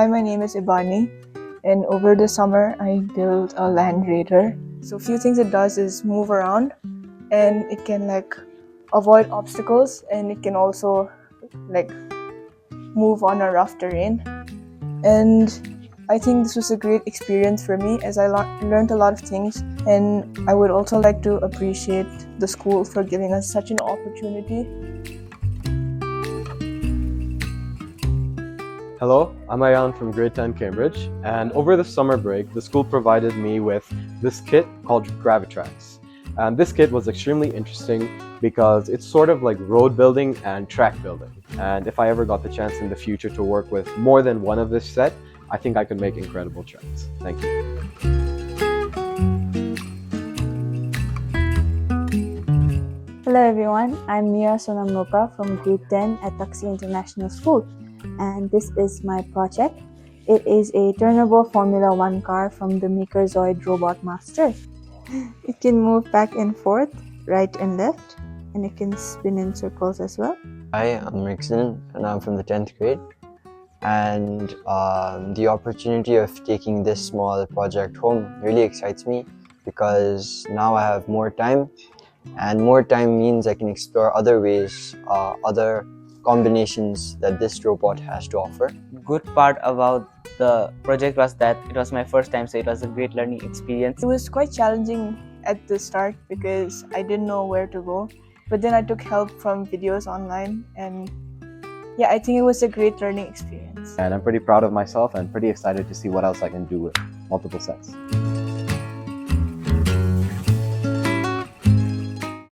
Hi, my name is Ibani, and over the summer I built a land raider. So a few things it does is move around, and it can avoid obstacles, and it can also like move on a rough terrain. And I think this was a great experience for me as I learned a lot of things, and I would also like to appreciate the school for giving us such an opportunity. Hello, I'm Ayan from grade 10 Cambridge, and over the summer break, the school provided me with this kit called Gravitrax. And this kit was extremely interesting because it's sort of like road building and track building. And if I ever got the chance in the future to work with more than one of this set, I think I could make incredible tracks. Thank you. Hello everyone, I'm Mia Sonamnoka from grade 10 at Taxi International School, and this is my project. It is a turnable Formula 1 car from the Makerzoid Robot Master. It can move back and forth, right and left, and it can spin in circles as well. Hi, I'm Rickson and I'm from the 10th grade, and the opportunity of taking this small project home really excites me because now I have more time, and more time means I can explore other ways, other combinations that this robot has to offer. Good part about the project was that it was my first time, so it was a great learning experience. It was quite challenging at the start because I didn't know where to go, but then I took help from videos online, and yeah, I think it was a great learning experience. And I'm pretty proud of myself and pretty excited to see what else I can do with multiple sets.